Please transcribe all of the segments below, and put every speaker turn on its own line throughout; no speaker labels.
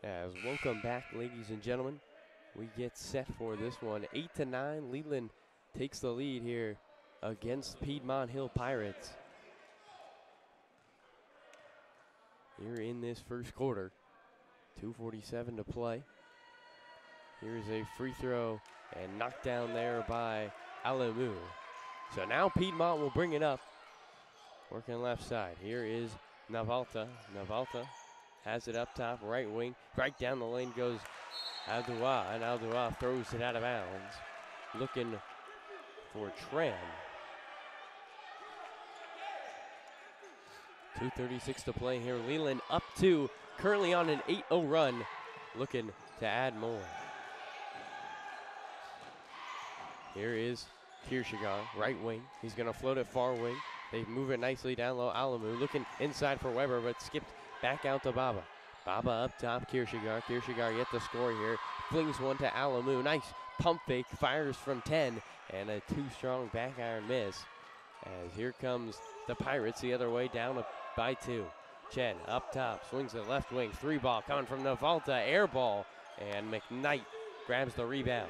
As welcome back, ladies and gentlemen. We get set for this one. 8-9, Leland takes the lead here against Piedmont Hill Pirates. Here in this first quarter, 2:47 to play. Here's a free throw and knocked down there by Alamu. So now Piedmont will bring it up. Working left side. Here is Navalta. Navalta has it up top, right wing. Right down the lane goes Aldoua, and Aldoua throws it out of bounds. Looking for Tran. 2:36 to play here. Leland up 2, currently on an 8-0 run, looking to add more. Here is Kirshigar, right wing. He's going to float it far wing. They move it nicely down low. Alamu looking inside for Weber, but skipped back out to Baba. Baba up top, Kirshigar. Kirshigar yet to score here. Flings one to Alamu. Nice pump fake, fires from 10, and a too strong back iron miss. As here comes the Pirates the other way, down by 2. Chen up top, swings the left wing. 3 ball coming from Navalta, air ball, and McKnight grabs the rebound.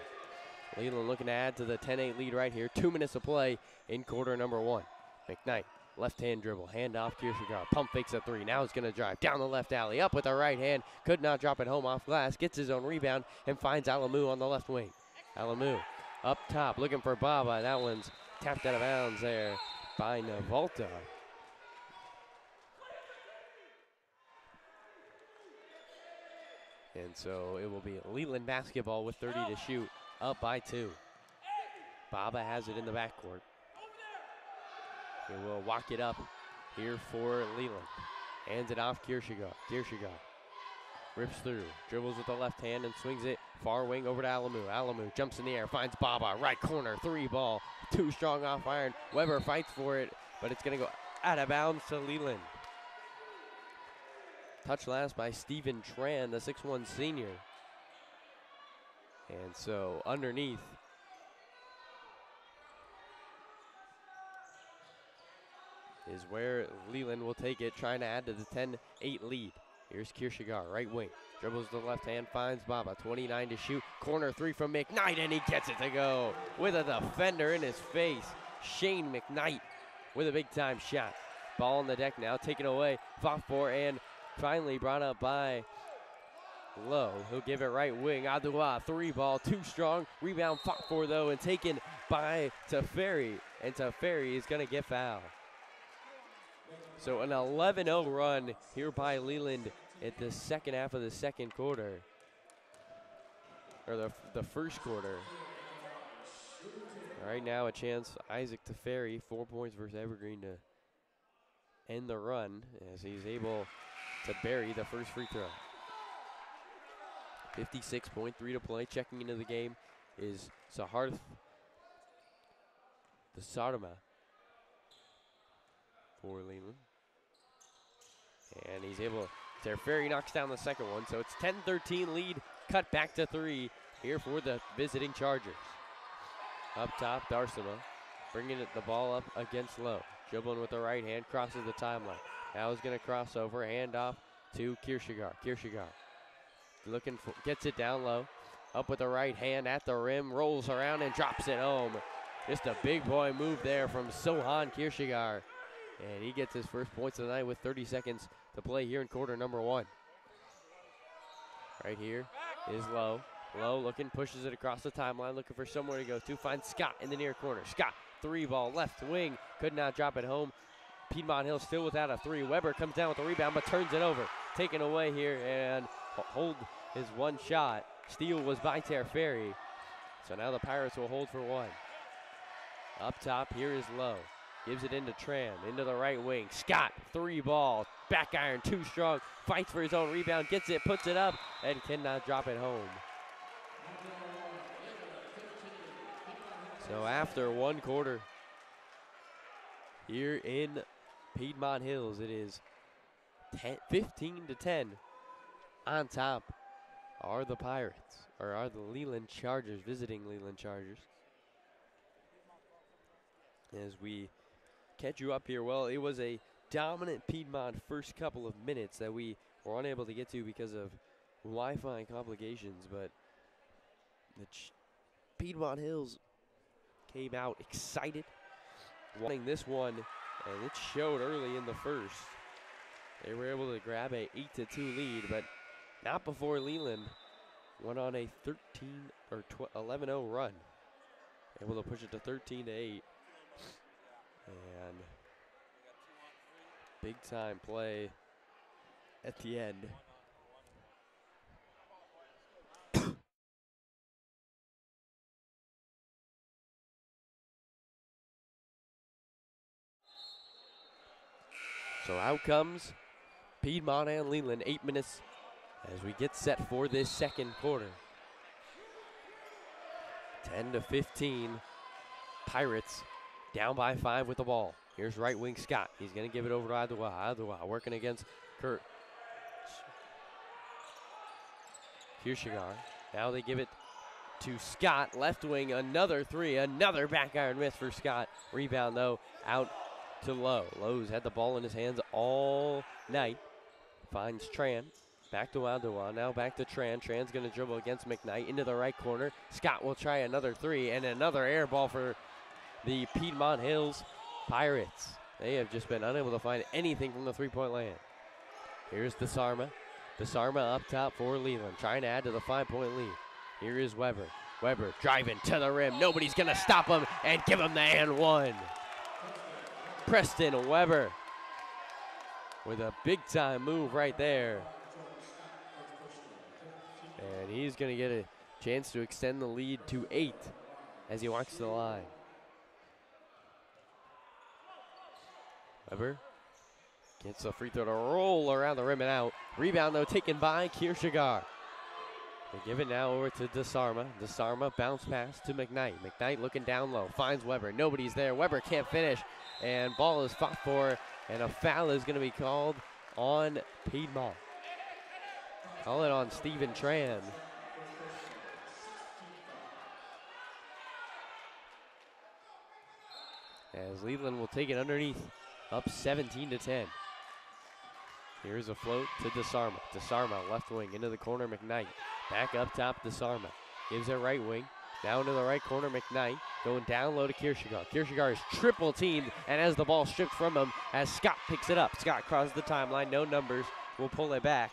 Leland looking to add to the 10-8 lead right here. 2 minutes to play in quarter number 1. McKnight, left-hand dribble, hand off Kirshigar. Pump fakes a 3. Now he's going to drive down the left alley, up with the right hand. Could not drop it home off glass. Gets his own rebound and finds Alamu on the left wing. Alamu up top, looking for Baba. That one's tapped out of bounds there by Navalta. And so it will be Leland basketball with 30 to shoot, up by 2. Baba has it in the backcourt. He will walk it up here for Leland. Hands it off Kirshigar. Kirshigar rips through, dribbles with the left hand and swings it far wing over to Alamu. Alamu jumps in the air, finds Baba, right corner, 3 ball, too strong off iron. Weber fights for it, but it's going to go out of bounds to Leland. Touch last by Stephen Tran, the 6'1 senior. And so underneath is where Leland will take it, trying to add to the 10-8 lead. Here's Kirshigar, right wing. Dribbles the left hand, finds Baba. 29 to shoot. Corner 3 from McKnight, and he gets it to go with a defender in his face. Shane McKnight with a big-time shot. Ball on the deck now, taken away. Fought for and finally brought up by Lowe. He'll give it right wing. Aldoua, 3 ball, too strong. Rebound fought for, though, and taken by Teferi. And Teferi is going to get fouled. So an 11-0 run here by Leland at the second half of the second quarter. Or the first quarter. Right now a chance, Isaac Teferi, 4 points versus Evergreen to end the run as he's able to bury the first free throw. 56.3 to play. Checking into the game is Saharth the Sarma for Leland. And he's able, Teferi knocks down the second one, so it's 10-13 lead, cut back to 3 here for the visiting Chargers. Up top, Darsima bringing the ball up against Lowe. Dribbling with the right hand, crosses the timeline. Now he's going to cross over, hand off to Kirshigar. Kirshigar looking for, gets it down low. Up with the right hand at the rim, rolls around and drops it home. Just a big boy move there from Sohan Kirshigar. And he gets his first points of the night with 30 seconds to play here in quarter number 1. Right here is Lowe. Lowe looking, pushes it across the timeline, looking for somewhere to go to. Finds Scott in the near corner. Scott, 3 ball, left wing. Could not drop it home. Piedmont Hill still without a 3. Weber comes down with the rebound, but turns it over. Taken away here and hold his one shot. Steal was by Teferi. So now the Pirates will hold for 1. Up top, here is Lowe. Gives it into Tran, into the right wing. Scott, 3 ball, back iron, too strong. Fights for his own rebound, gets it, puts it up, and cannot drop it home. So after 1 quarter, here in Piedmont Hills, it is 15-10. On top are the Pirates, or are the Leland Chargers, visiting Leland Chargers. As we catch you up here, well, it was a dominant Piedmont first couple of minutes that we were unable to get to because of Wi-Fi complications, but the Piedmont Hills came out excited, wanting this one, and it showed early in the first. They were able to grab a 8-2 lead, but not before Leland went on a 11-0 run. Able to push it to 13-8. And big time play at the end. So out comes Piedmont and Leland, 8 minutes as we get set for this second quarter. 10-15, Pirates down by 5 with the ball. Here's right wing Scott. He's going to give it over to Adwa. Adwa working against Kurt Kirschigar. Now they give it to Scott. Left wing, another three. Another back iron miss for Scott. Rebound, though, out to Lowe. Lowe's had the ball in his hands all night. Finds Tran. Back to Adwa. Now back to Tran. Tran's going to dribble against McKnight into the right corner. Scott will try another three and another air ball for the Piedmont Hills Pirates. They have just been unable to find anything from the three-point land. Here's Desarma. Desarma up top for Leland, trying to add to the 5-point lead. Here is Weber. Weber driving to the rim. Nobody's going to stop him and give him the and one. Preston Weber with a big-time move right there. And he's going to get a chance to extend the lead to 8 as he walks to the line. Weber gets the free throw to roll around the rim and out. Rebound, though, taken by Kirschigar. They give it now over to Desarma. Desarma bounce pass to McKnight. McKnight looking down low, finds Weber. Nobody's there. Weber can't finish, and ball is fought for, and a foul is going to be called on Piedmont. Call it on Stephen Tran. As Leland will take it underneath, up 17-10. Here's a float to Desarma. Desarma, left wing, into the corner, McKnight. Back up top, Desarma. Gives it right wing. Now into the right corner, McKnight. Going down low to Kirschigar. Kirschigar is triple teamed, and as the ball stripped from him, as Scott picks it up. Scott crosses the timeline, no numbers, will pull it back.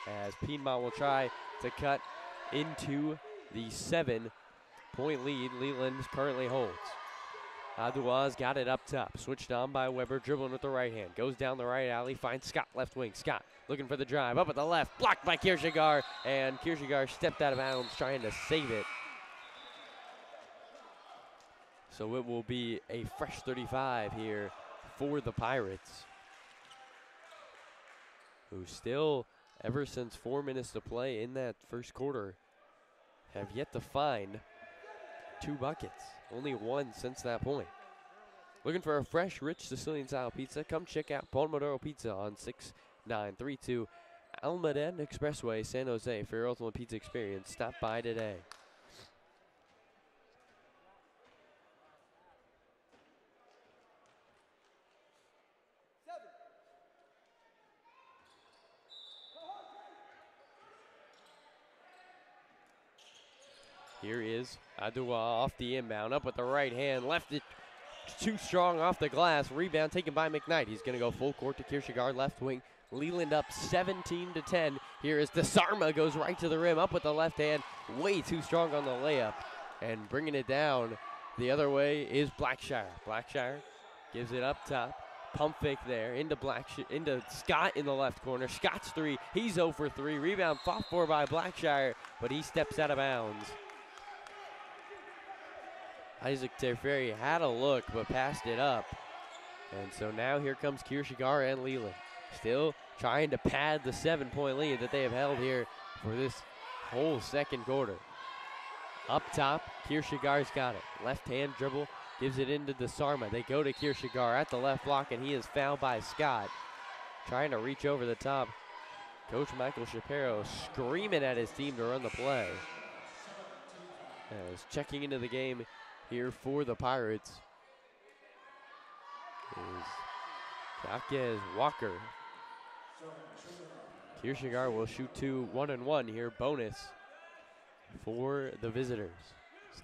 As Piedmont will try to cut into the 7-point lead Leland currently holds. Adoua's got it up top. Switched on by Weber, dribbling with the right hand. Goes down the right alley, finds Scott, left wing. Scott looking for the drive, up at the left, blocked by Kirschigar, and Kirschigar stepped out of bounds trying to save it. So it will be a fresh 35 here for the Pirates, who still, ever since 4 minutes to play in that first quarter, have yet to find 2 buckets. Only 1 since that point. Looking for a fresh, rich Sicilian-style pizza? Come check out Pomodoro Pizza on 6932 Almaden Expressway, San Jose. For your ultimate pizza experience, stop by today. Here is Adua off the inbound, up with the right hand, left it too strong off the glass. Rebound taken by McKnight. He's going to go full court to Kirschigar, left wing. Leland up 17-10. Here is Desarma, goes right to the rim, up with the left hand, way too strong on the layup, and bringing it down the other way is Blackshire. Blackshire gives it up top. Pump fake there into Scott in the left corner. Scott's three. He's 0 for 3. Rebound fought for by Blackshire, but he steps out of bounds. Isaac Teferi had a look, but passed it up. And so now here comes Kirschigar and Leland. Still trying to pad the 7-point lead that they have held here for this whole second quarter. Up top, Kirschigar's got it. Left hand dribble, gives it into Desarma. They go to Kirschigar at the left block, and he is fouled by Scott. Trying to reach over the top. Coach Michael Shapiro screaming at his team to run the play. As checking into the game here for the Pirates is Jacques Walker. Kierkegaard will shoot 1-1 here, bonus for the visitors.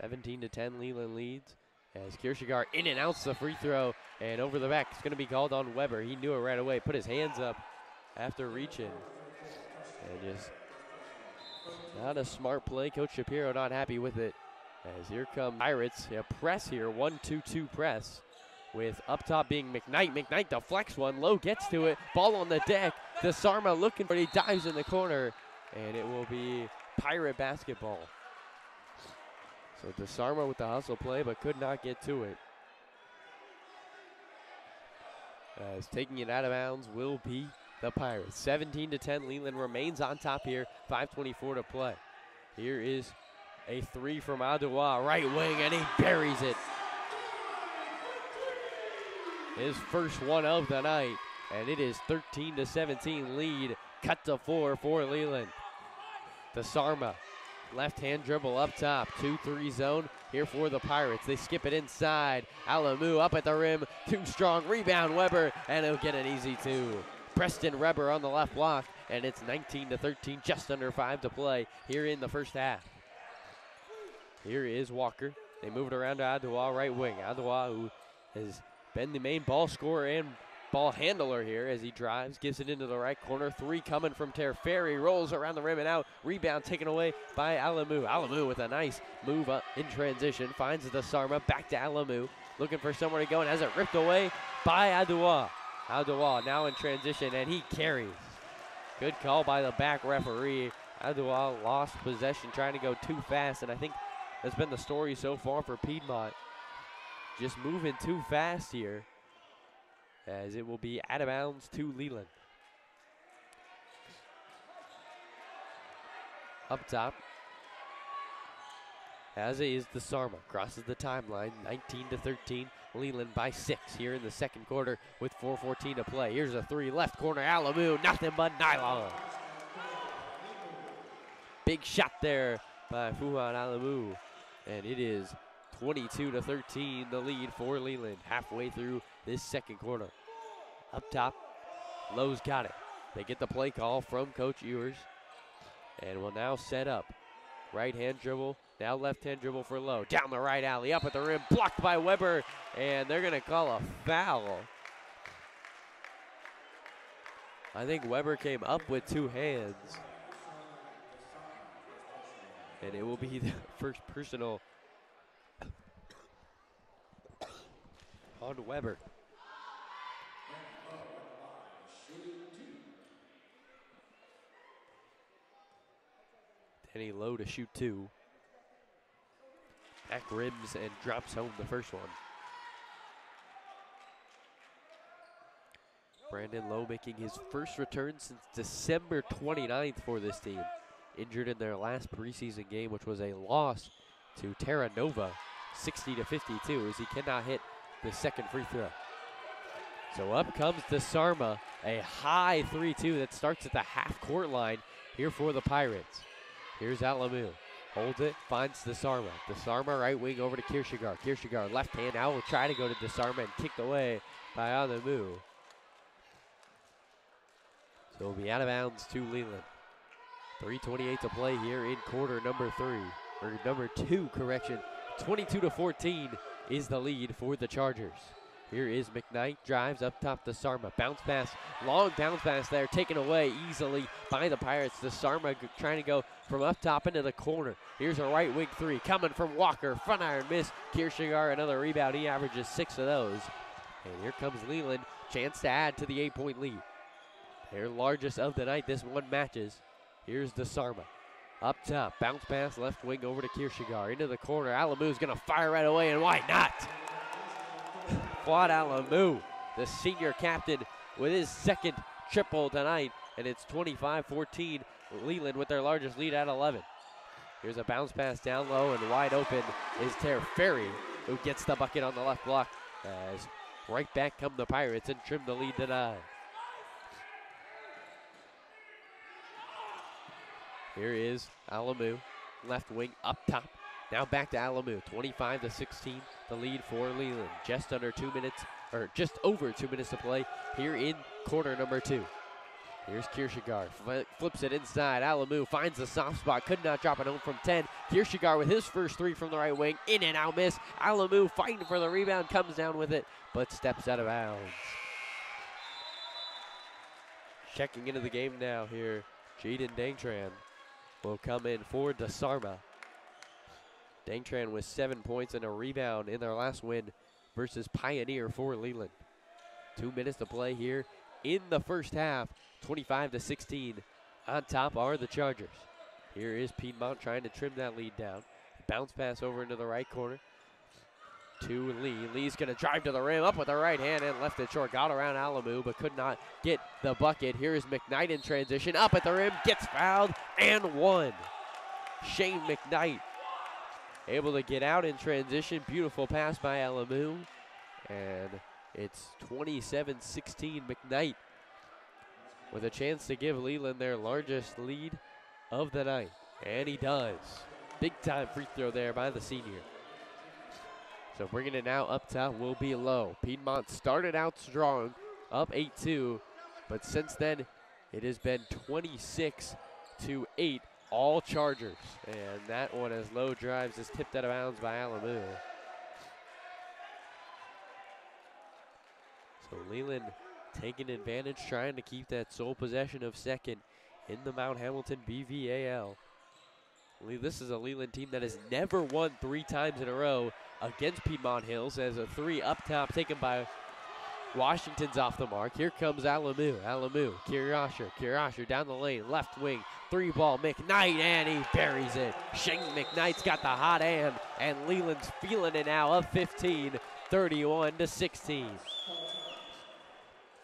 17-10, Leland leads as Kierkegaard in and outs the free throw, and over the back. It's going to be called on Weber. He knew it right away, put his hands up after reaching, and just not a smart play. Coach Shapiro not happy with it, as here come Pirates. A press here, 1-2-2 press, with up top being McKnight. McKnight deflects one, Lowe gets to it, ball on the deck. DeSarma looking for it, he dives in the corner, and it will be Pirate basketball. So DeSarma with the hustle play, but could not get to it. As taking it out of bounds will be the Pirates. 17-10, Leland remains on top here, 5:24 to play. Here is a three from Aduwa, right wing, and he buries it. His first one of the night, and it is 13-17 lead, cut to 4 for Leland. DeSarma, left-hand dribble up top, 2-3 zone here for the Pirates. They skip it inside. Alamu up at the rim, too strong, rebound Weber, and he'll get an easy two. Preston Weber on the left block, and it's 19-13, just under 5 to play here in the first half. Here is Walker. They move it around to Aduwa, right wing. Aduwa, who has been the main ball scorer and ball handler here as he drives, gives it into the right corner. Three coming from Terferi, rolls around the rim and out. Rebound taken away by Alamu. Alamu with a nice move up in transition, finds DeSarma, back to Alamu, looking for somewhere to go and has it ripped away by Aduwa. Aduwa now in transition, and he carries. Good call by the back referee. Aduwa lost possession trying to go too fast, and I think that's been the story so far for Piedmont. Just moving too fast here, as it will be out of bounds to Leland. Up top, as is DeSarma, crosses the timeline, 19-13, Leland by 6 here in the second quarter with 4:14 to play. Here's a three, left corner, Alamu, nothing but nylon. Big shot there by Fuhan Alamu, and it is 22-13, the lead for Leland, halfway through this second quarter. Up top, Lowe's got it. They get the play call from Coach Ewers, and will now set up. Right-hand dribble, now left-hand dribble for Lowe. Down the right alley, up at the rim, blocked by Weber, and they're going to call a foul. I think Weber came up with two hands, and it will be the first personal on Weber. Danny Lowe to shoot two. Back rims and drops home the first one. Brandon Lowe making his first return since December 29th for this team. Injured in their last preseason game, which was a loss to Terra Nova, 60-52, as he cannot hit the second free throw. So up comes DeSarma, a high 3-2 that starts at the half-court line here for the Pirates. Here's Alamu, holds it, finds DeSarma. DeSarma right wing over to Kierkegaard. Kierkegaard left hand now will try to go to DeSarma and kicked away by Alamu. So it'll be out of bounds to Leland. 3:28 to play here in quarter number 2, correction. 22-14 is the lead for the Chargers. Here is McKnight, drives up top to DeSarma. Bounce pass, long bounce pass there, taken away easily by the Pirates. DeSarma trying to go from up top into the corner. Here's a right wing three coming from Walker. Front iron miss. Kierkegaard another rebound. He averages 6 of those. And here comes Leland. Chance to add to the 8-point lead. Their largest of the night. This one matches. Here's DeSarma. Up top, bounce pass, left wing over to Kierkegaard. Into the corner. Alamu's going to fire right away, and why not? Fuad Alamu, the senior captain, with his second triple tonight, and it's 25-14. Leland with their largest lead at 11. Here's a bounce pass down low, and wide open is Terferi, who gets the bucket on the left block. As right back come the Pirates and trim the lead to 9. Here is Alamu, left wing up top. Now back to Alamu, 25-16, the lead for Leland. Just over 2 minutes to play here in quarter number 2. Here's Kierschigar, flips it inside. Alamu finds the soft spot, could not drop it home from 10. Kierschigar with his first three from the right wing, in and out miss. Alamu fighting for the rebound, comes down with it, but steps out of bounds. Checking into the game now here, Jaden Dangtran will come in for DeSarma. Dangtran with 7 points and a rebound in their last win versus Pioneer for Leland. 2 minutes to play here in the first half, 25-16. On top are the Chargers. Here is Piedmont trying to trim that lead down. Bounce pass over into the right corner to Lee. Lee's gonna drive to the rim, up with the right hand and left it short. Got around Alamu, but could not get the bucket. Here is McKnight in transition, up at the rim, gets fouled, and one. Shane McKnight able to get out in transition. Beautiful pass by Alamu, and it's 27-16. McKnight with a chance to give Leland their largest lead of the night, and he does. Big time free throw there by the senior. So bringing it now up top will be Low. Piedmont started out strong, up 8-2, but since then it has been 26-8, all Chargers. And that one, as Low drives, is tipped out of bounds by Alamu. So Leland taking advantage, trying to keep that sole possession of second in the Mount Hamilton BVAL. This is a Leland team that has never won 3 times in a row against Piedmont Hills, as a three up top taken by Washington's off the mark. Here comes Alamu. Alamu, Kirasher down the lane, left wing, 3-ball, McKnight, and he buries it. Shane McKnight's got the hot hand, and Leland's feeling it now, up 15, 31-16.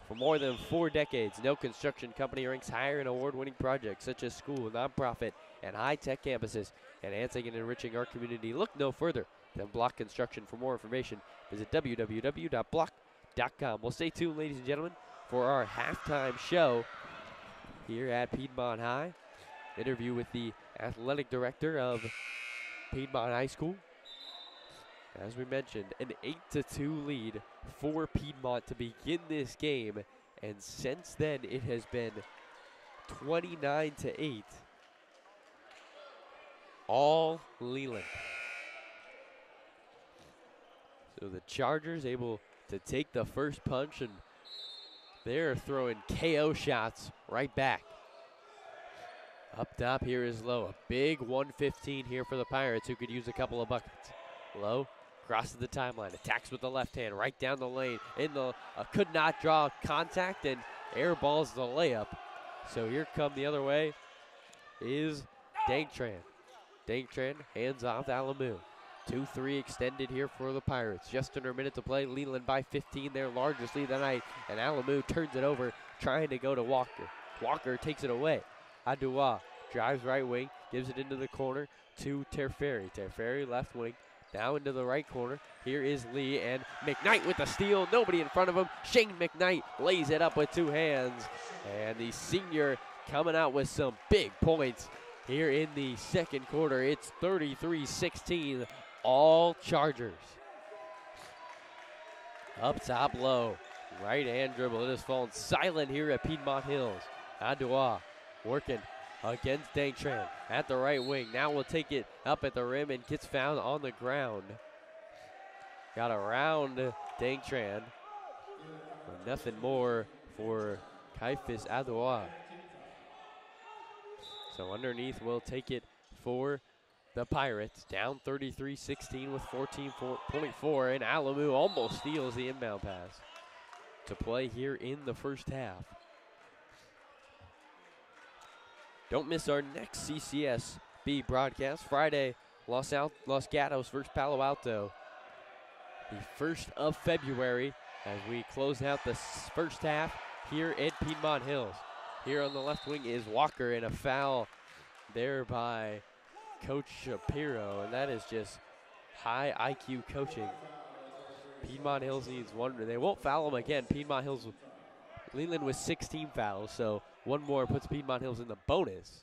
For more than 4 decades, no construction company ranks higher in award-winning projects such as school, nonprofit, and high-tech campuses, enhancing and enriching our community. Look no further than Block Construction. For more information, visit www.block.com. Well, stay tuned, ladies and gentlemen, for our halftime show here at Piedmont High. Interview with the athletic director of Piedmont High School. As we mentioned, an 8-2 lead for Piedmont to begin this game, and since then it has been 29-8. All Leland. So the Chargers able to take the first punch, and they're throwing KO shots right back. Up top here is Low. A big 115 here for the Pirates, who could use a couple of buckets. Low crosses the timeline, attacks with the left hand, right down the lane. Could not draw contact and airballs the layup. So here come the other way is Dangtran. Dangtran hands off Alamu. 2-3 extended here for the Pirates. Just under a minute to play. Leland by 15, their largest lead of the night. And Alamu turns it over, trying to go to Walker. Walker takes it away. Adua drives right wing, gives it into the corner to Terferi. Terferi left wing, now into the right corner. Here is Lee, and McKnight with the steal. Nobody in front of him. Shane McKnight lays it up with 2 hands. And the senior coming out with some big points here in the second quarter. It's 33-16, all Chargers. Up top, Low. Right hand dribble. It has fallen silent here at Piedmont Hills. Adua working against Dangtran at the right wing. Now we'll take it up at the rim and gets found on the ground. Got around Dangtran. But nothing more for Kaifis Adua. So underneath we'll take it for the Pirates. Down 33-16 with 14.4, and Alamu almost steals the inbound pass to play here in the first half. Don't miss our next CCSB broadcast. Friday, Los Gatos versus Palo Alto. The 1st of February, as we close out the first half here at Piedmont Hills. Here on the left wing is Walker, and a foul there by Coach Shapiro, and that is just high IQ coaching. Piedmont Hills needs one. They won't foul him again. Piedmont Hills, Leland with 16 fouls, so one more puts Piedmont Hills in the bonus.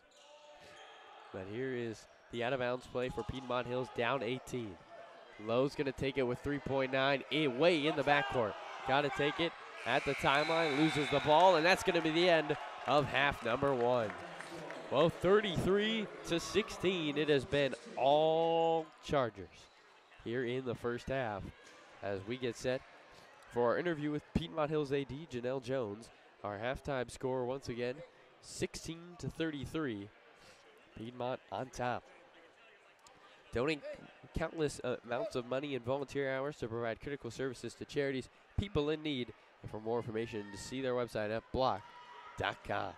But here is the out-of-bounds play for Piedmont Hills, down 18. Lowe's going to take it with 3.9, way in the backcourt. Got to take it at the timeline, loses the ball, and that's going to be the end of half number one. Well, 33-16, it has been all Chargers here in the first half as we get set for our interview with Piedmont Hills AD Janelle Jones. Our halftime score once again, 16-33, Piedmont on top. Donating countless amounts of money and volunteer hours to provide critical services to charities, people in need. And for more information, to see their website at block.com.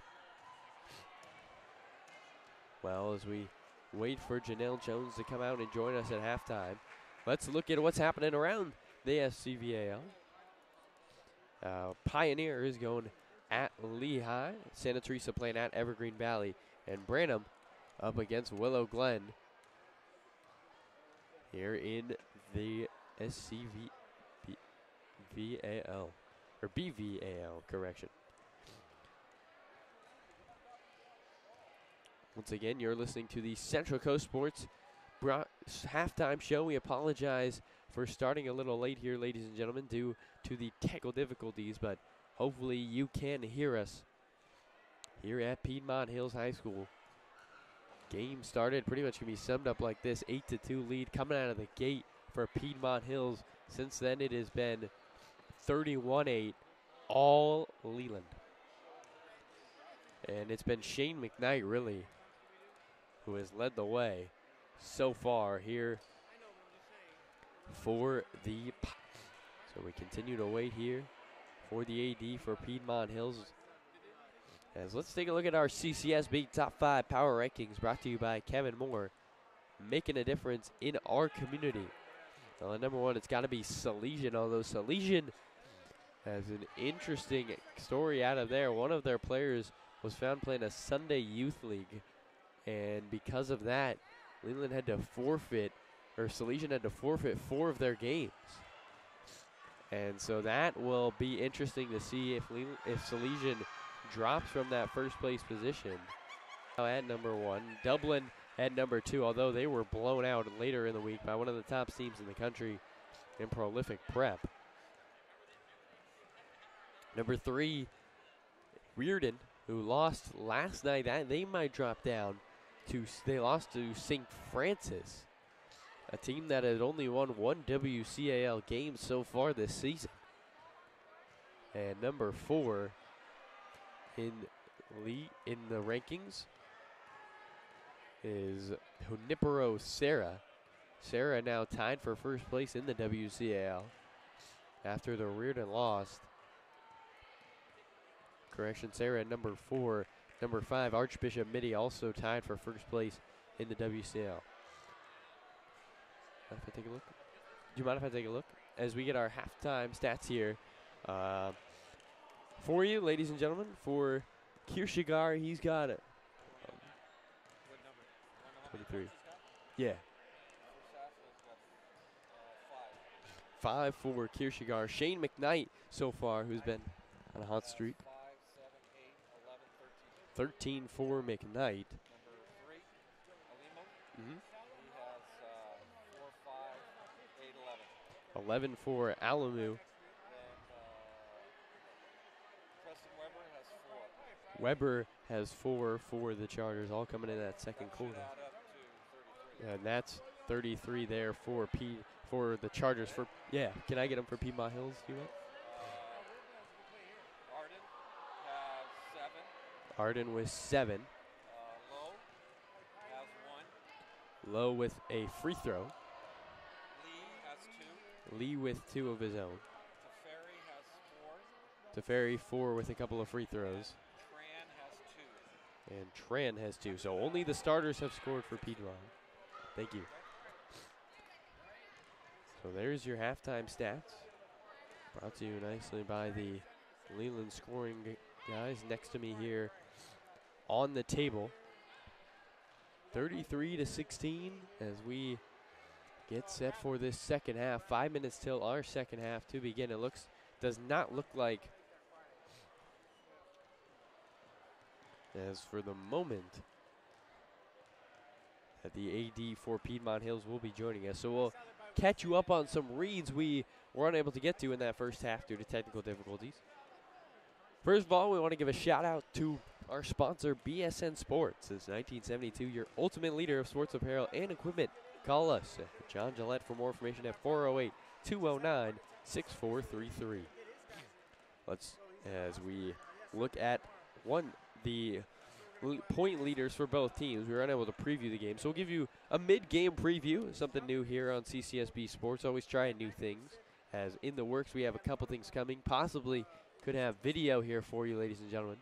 Well, as we wait for Janelle Jones to come out and join us at halftime, let's look at what's happening around the SCVAL. Pioneer is going at Lehigh, Santa Teresa playing at Evergreen Valley, and Branham up against Willow Glen here in the SCVAL, or BVAL, correction. Once again, you're listening to the Central Coast Sports halftime show. We apologize for starting a little late here, ladies and gentlemen, due to the technical difficulties, but hopefully you can hear us here at Piedmont Hills High School. Game started, pretty much can be summed up like this, 8-2 lead coming out of the gate for Piedmont Hills. Since then, it has been 31-8, all Leland. And it's been Shane McKnight, really, who has led the way so far here for the. So we continue to wait here for the AD for Piedmont Hills. As let's take a look at our CCSB Top 5 Power Rankings brought to you by Kevin Moore, making a difference in our community. Well, at number one, it's got to be Salesian, although Salesian has an interesting story out of there. One of their players was found playing a Sunday Youth League, and because of that, Leland had to forfeit, or Salesian had to forfeit 4 of their games. And so that will be interesting to see if Salesian drops from that first place position. Now at number one, Dublin at number 2, although they were blown out later in the week by one of the top teams in the country in Prolific Prep. Number 3, Reardon, who lost last night. They might drop down to, they lost to St. Francis, a team that had only won 1 WCAL game so far this season. And number 4 in the rankings is Junipero Serra. Serra now tied for first place in the WCAL after the Reardon lost. Correction, Serra at number 4. Number 5, Archbishop Mitty, also tied for first place in the WCL. Mind if I take a look? Do you mind if I take a look? As we get our halftime stats here for you, ladies and gentlemen, for Kirshigar, he's got it. 23. Yeah. 5 for Kirshigar. Shane McKnight so far, who's been on a hot streak. 13 for McKnight.
Number 3, Alimo.
Mm-hmm.
He has 4, 5, 8, 11.
11 for Alamu.
Then Preston Weber has 4.
Weber has 4 for the Chargers, all coming in that second quarter.
Add up to 33.
And that's 33 there for the Chargers. Yeah, can I get them for Piedmont Hills? You want?
Arden has 7.
Arden with 7.
Lowe has 1.
Lowe with a free throw.
Lee has 2.
Lee with 2 of his own.
Teferi has 4.
Teferi 4 with a couple of free throws.
Tran has 2.
And Tran has 2. So only the starters have scored for Piedmont. Thank you. So there's your halftime stats. Brought to you nicely by the Leland scoring guys next to me here on the table. 33-16 as we get set for this second half. 5 minutes till our second half to begin. It does not look like, as for the moment, that the AD for Piedmont Hills will be joining us. So we'll catch you up on some reads we were unable to get to in that first half due to technical difficulties. First of all, we want to give a shout out to Our sponsor, BSN Sports, since 1972, your ultimate leader of sports apparel and equipment. Call us at John Gillette for more information at 408-209-6433. As we look at the point leaders for both teams, we were unable to preview the game, so we'll give you a mid-game preview, something new here on CCSB Sports. Always trying new things. As in the works, we have a couple things coming. Possibly could have video here for you, ladies and gentlemen,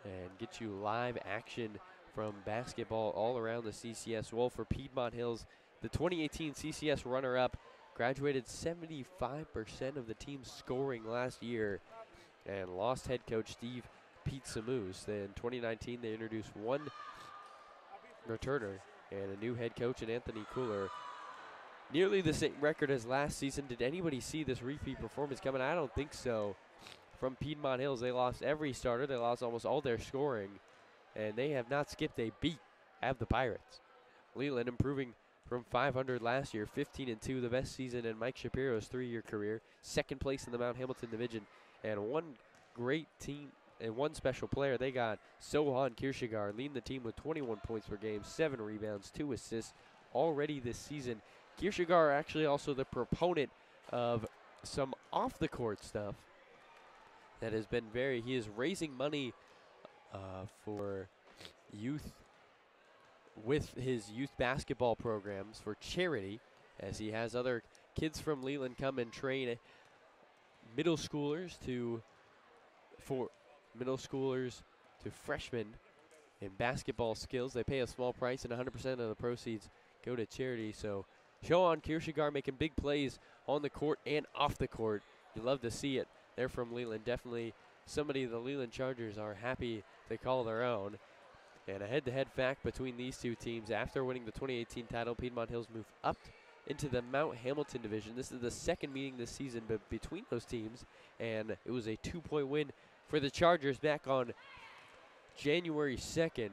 and get you live action from basketball all around the CCS. Well, for Piedmont Hills, the 2018 CCS runner-up graduated 75% of the team's scoring last year and lost head coach Steve Pete Samoose. In 2019, they introduced one returner and a new head coach in Anthony Cooler. Nearly the same record as last season. Did anybody see this repeat performance coming? I don't think so. From Piedmont Hills, they lost every starter. They lost almost all their scoring, and they have not skipped a beat of the Pirates. Leland improving from 500 last year, 15-2, the best season in Mike Shapiro's 3-year career. Second place in the Mount Hamilton division, and one great team and one special player. They got Sohan Kirshigar leading the team with 21 points per game, 7 rebounds, 2 assists already this season. Kirshigar actually also the proponent of some off-the-court stuff that has been he is raising money for youth with his youth basketball programs for charity, as he has other kids from Leland come and train middle schoolers to freshmen in basketball skills. They pay a small price, and 100% of the proceeds go to charity. So Shohan Kirshigar making big plays on the court and off the court. You love to see it. They're from Leland. Definitely somebody the Leland Chargers are happy to call their own. And a head-to-head fact between these two teams: after winning the 2018 title, Piedmont Hills moved up into the Mount Hamilton division. This is the second meeting this season between those teams, and it was a 2-point win for the Chargers back on January 2nd.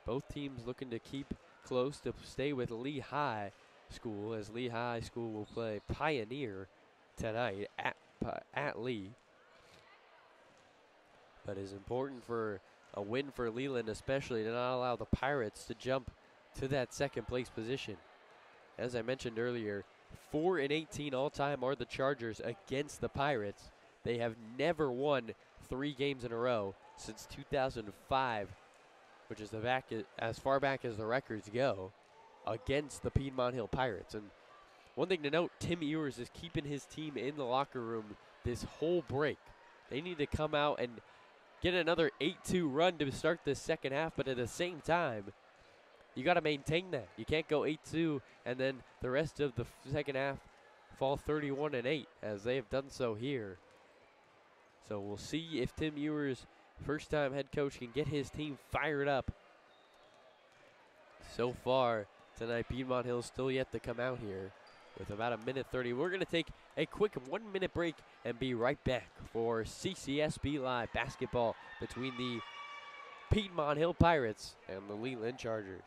Both teams looking to keep close to stay with Lee High School, as Lee High School will play Pioneer tonight at Lee. But it's important for a win for Leland, especially, to not allow the Pirates to jump to that second place position. As I mentioned earlier, 4-18 all-time are the Chargers against the Pirates. They have never won 3 games in a row since 2005, which is as far back as the records go, against the Piedmont Hill Pirates. And one thing to note, Tim Ewers is keeping his team in the locker room this whole break. They need to come out and get another 8-2 run to start this second half, but at the same time, you got to maintain that. You can't go 8-2 and then the rest of the second half fall 31-8, as they have done so here. So we'll see if Tim Ewers, first-time head coach, can get his team fired up. So far tonight, Piedmont Hills still yet to come out here with about 1:30. We're going to take a quick 1-minute break and be right back for CCSB Live basketball between the Piedmont Hill Pirates and the Leland Chargers.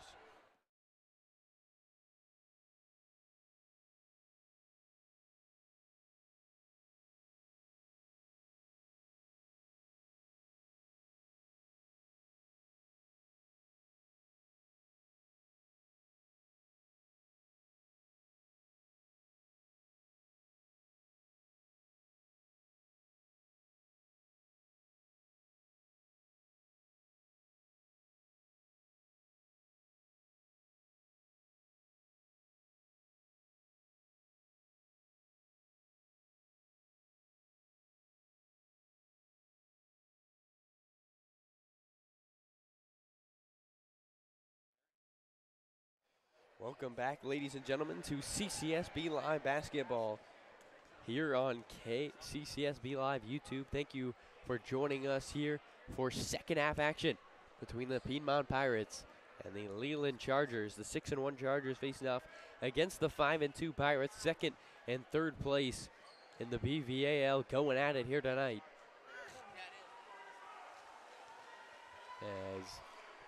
Welcome back, ladies and gentlemen, to CCSB Live Basketball here on CCSB Live YouTube. Thank you for joining us here for second half action between the Piedmont Pirates and the Leland Chargers. The 6-1 Chargers facing off against the 5-2 Pirates, second and third place in the BVAL, going at it here tonight. As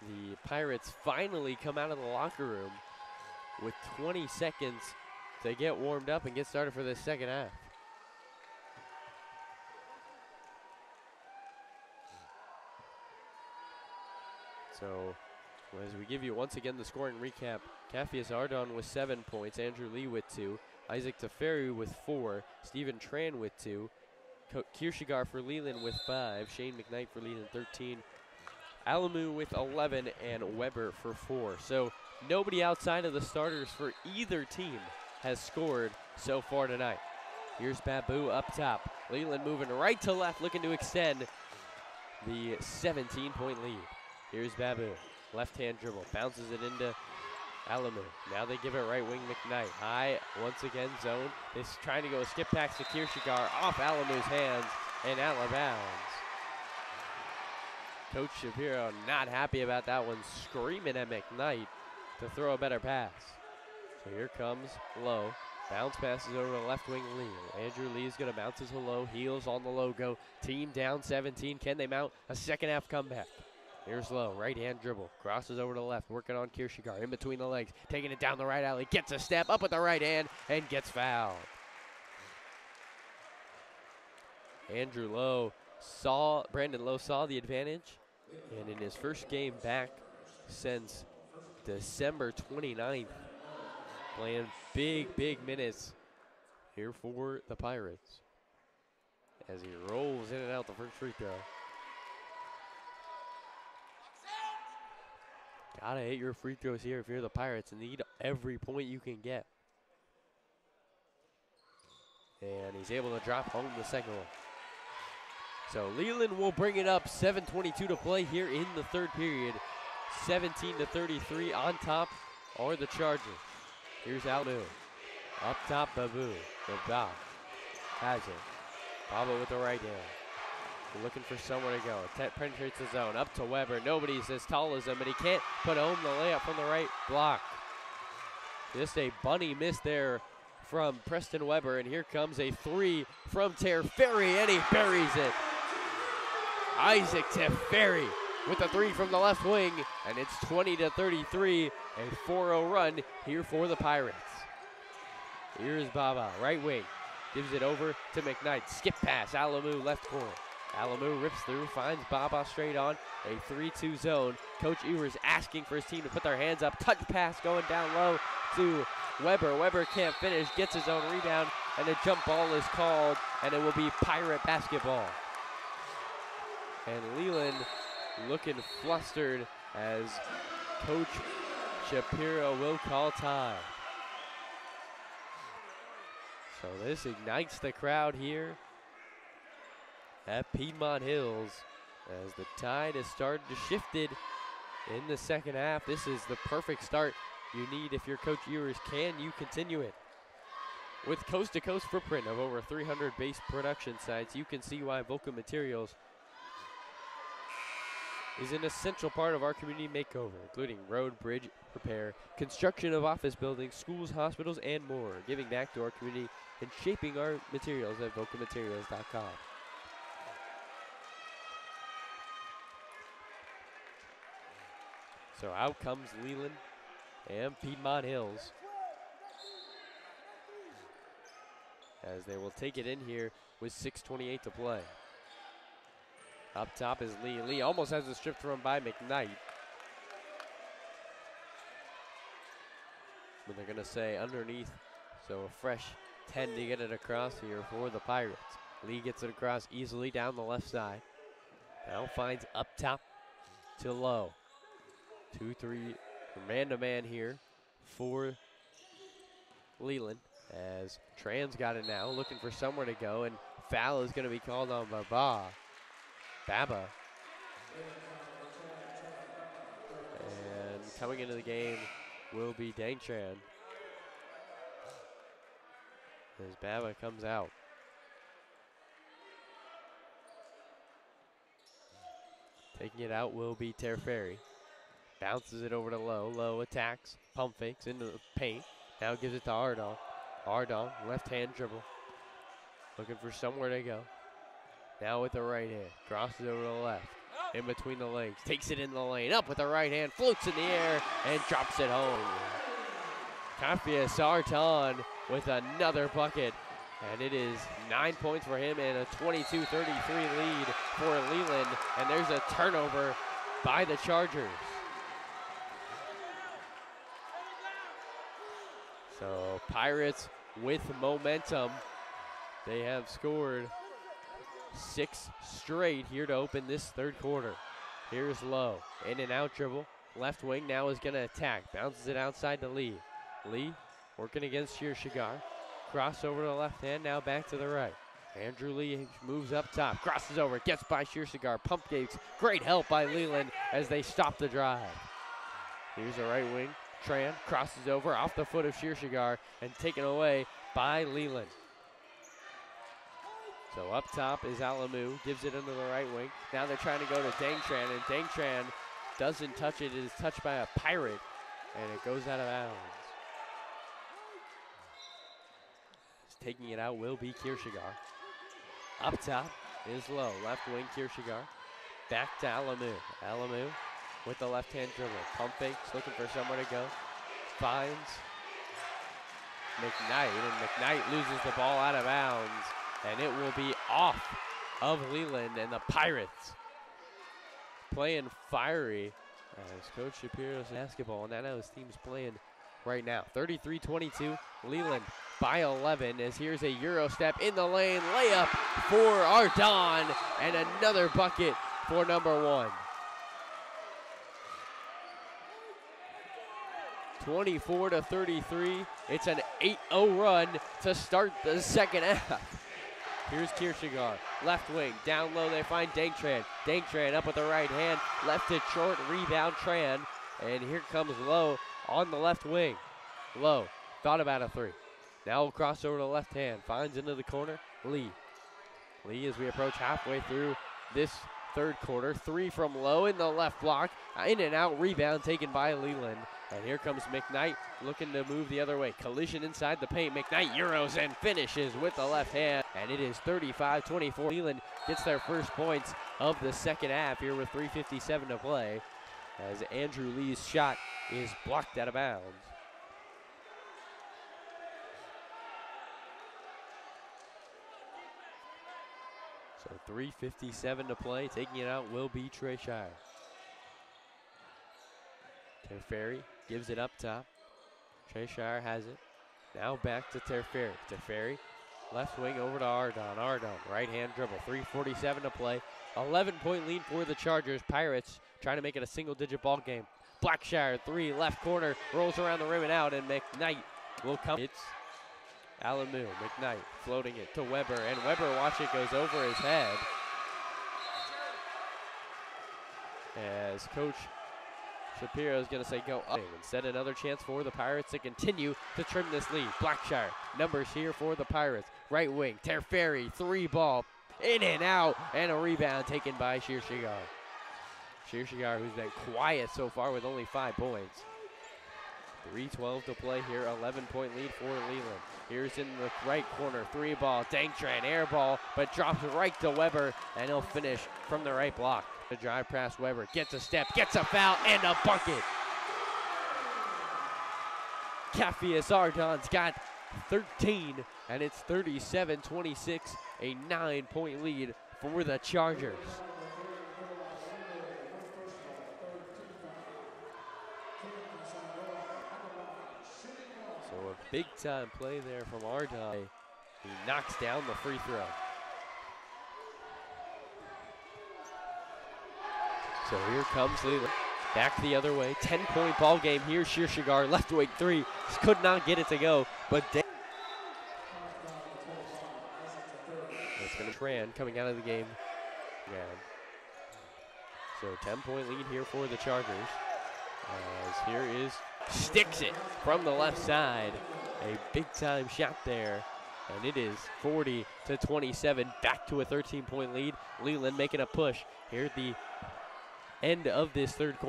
the Pirates finally come out of the locker room with 20 seconds to get warmed up and get started for this second half. So as we give you once again the scoring recap, Cafius Ardon with 7 points, Andrew Lee with 2, Isaac Teferi with 4, Stephen Tran with 2, Kirshigar for Leland with 5, Shane McKnight for Leland 13, Alamu with 11, and Weber for 4. So nobody outside of the starters for either team has scored so far tonight. Here's Babu up top. Leland moving right to left, looking to extend the 17-point lead. Here's Babu, left-hand dribble, bounces it into Alamu. Now they give it right wing McKnight. High, once again, zone. They're trying to go a skip pass to Kirshigar, off Alamu's hands and out of bounds. Coach Shapiro not happy about that one, screaming at McKnight to throw a better pass. So here comes Lowe. Bounce passes over to left wing Lee. Andrew Lee is going to bounce his low, heels on the logo. Team down 17. Can they mount a second half comeback? Here's Lowe, right hand dribble. Crosses over to the left, working on Kirshigar. In between the legs, taking it down the right alley. Gets a step up with the right hand and gets fouled. Andrew Lowe Brandon Lowe saw the advantage. And in his first game back since December 29th, playing big minutes here for the Pirates as he rolls in and out the first free throw. Gotta hit your free throws here if you're the Pirates and need every point you can get. And he's able to drop home the second one. So Leland will bring it up, 7:22 to play here in the third period. 17-33 on top are the Chargers. Here's Alnu. Up top, Babu. Baba has it. Baba with the right hand. Looking for somewhere to go. Tet penetrates the zone. Up to Weber. Nobody's as tall as him, and he can't put home the layup from the right block. Just a bunny miss there from Preston Weber, and here comes a three from Teferi, and he buries it. Isaac Teferi with the three from the left wing, and it's 20-33, a 4-0 run here for the Pirates. Here's Baba, right wing, gives it over to McKnight. Skip pass, Alamu left corner. Alamu rips through, finds Baba straight on, a 3-2 zone. Coach Ewers asking for his team to put their hands up. Touch pass going down low to Weber. Weber can't finish, gets his own rebound, and a jump ball is called, and it will be Pirate basketball. And Leland looking flustered as Coach Shapiro will call time. So this ignites the crowd here at Piedmont Hills as the tide has started to shifted in the second half. This is the perfect start you need if you're Coach Ewers. Can you continue it? With coast-to-coast footprint of over 300 base production sites, you can see why Vulcan Materials is an essential part of our community makeover, including road, bridge repair, construction of office buildings, schools, hospitals, and more, giving back to our community and shaping our materials at vulcanmaterials.com. So out comes Leland and Piedmont Hills as they will take it in here with 6:28 to play. Up top is Lee. Lee almost has a strip thrown by McKnight. But they're going to say underneath, so a fresh 10 to get it across here for the Pirates. Lee gets it across easily down the left side. Now finds up top to Lowe. 2-3 man-to-man here for Leland as Tran's got it now, looking for somewhere to go, and foul is going to be called on Baba. And coming into the game will be Dangtran as Baba comes out. Taking it out will be Teferi. Bounces it over to Lowe. Lowe attacks, pump fakes into the paint. Now gives it to Ardon. Ardon, left-hand dribble. Looking for somewhere to go. Now with the right hand. Crosses over to the left. In between the legs. Takes it in the lane. Up with the right hand. Floats in the air and drops it home. Cafius Ardon with another bucket. And it is 9 points for him and a 22-33 lead for Leland. And there's a turnover by the Chargers. So Pirates with momentum. They have scored 6 straight here to open this third quarter. Here's Lowe, in and out dribble. Left wing now is gonna attack. Bounces it outside to Lee. Lee working against Shirshigar. Cross over to the left hand, now back to the right. Andrew Lee moves up top, crosses over, gets by Shirshigar, pump fakes. Great help by Leland as they stop the drive. Here's a right wing. Tran crosses over off the foot of Shirshigar and taken away by Leland. So up top is Alamu, gives it into the right wing. Now they're trying to go to Dangtran, and Dangtran doesn't touch it. It is touched by a Pirate, and it goes out of bounds. Taking it out will be Kirshigar. Up top is Lowe, left wing Kirshigar. Back to Alamu. Alamu with the left-hand dribble. Pump fakes, looking for somewhere to go. Finds McKnight, and McKnight loses the ball out of bounds, and it will be off of Leland, and the Pirates playing fiery as Coach Shapiro's basketball, and I know his team's playing right now. 33-22, Leland by 11, as here's a Euro step in the lane, layup for Ardon, and another bucket for number 1. 24-33, it's an 8-0 run to start the second half. Here's Kirshigar, left wing, down low they find Dangtran. Dangtran up with the right hand, left it short, rebound Tran, and here comes Lowe on the left wing. Lowe thought about a 3. Now we'll cross over to the left hand, finds into the corner, Lee. Lee as we approach halfway through this third quarter. 3 from Lowe in the left block, in and out, rebound taken by Leland. And here comes McKnight looking to move the other way. Collision inside the paint. McKnight Euros and finishes with the left hand. And it is 35-24. Leland gets their first points of the second half here with 3:57 to play, as Andrew Lee's shot is blocked out of bounds. So 3:57 to play. Taking it out will be Trey Shire. Teferi gives it up top. Trey Shire has it. Now back to Teferi. Teferi, left wing over to Ardon. Ardon, right hand dribble. 3:47 to play. 11-point lead for the Chargers. Pirates trying to make it a single-digit ball game. Blackshire, 3, left corner, rolls around the rim and out, and McKnight will come. It's Alamu, McKnight floating it to Weber, and Weber, watch it, goes over his head. As Coach Shapiro is going to say go up. Instead, another chance for the Pirates to continue to trim this lead. Blackshire, numbers here for the Pirates. Right wing, Teferi, 3 ball, in and out, and a rebound taken by Shirshigar. Shirshigar, who's been quiet so far with only 5 points. 3:12 to play here, 11-point lead for Leland. Here's in the right corner, 3 ball, Dangtran, air ball, but drops right to Weber, and he'll finish from the right block. The drive past Weber, gets a step, gets a foul, and a bucket. Cafius Ardon's got 13, and it's 37-26, a 9-point lead for the Chargers. So a big-time play there from Ardon. He knocks down the free throw. So here comes Leland, back the other way, 10-point ball game here. Shirshigar, left wing 3, could not get it to go, but it's going to Tran coming out of the game. Yeah. So 10-point lead here for the Chargers. As here is, sticks it from the left side, a big-time shot there, and it is 40-27, back to a 13-point lead. Leland making a push here at the end of this third quarter.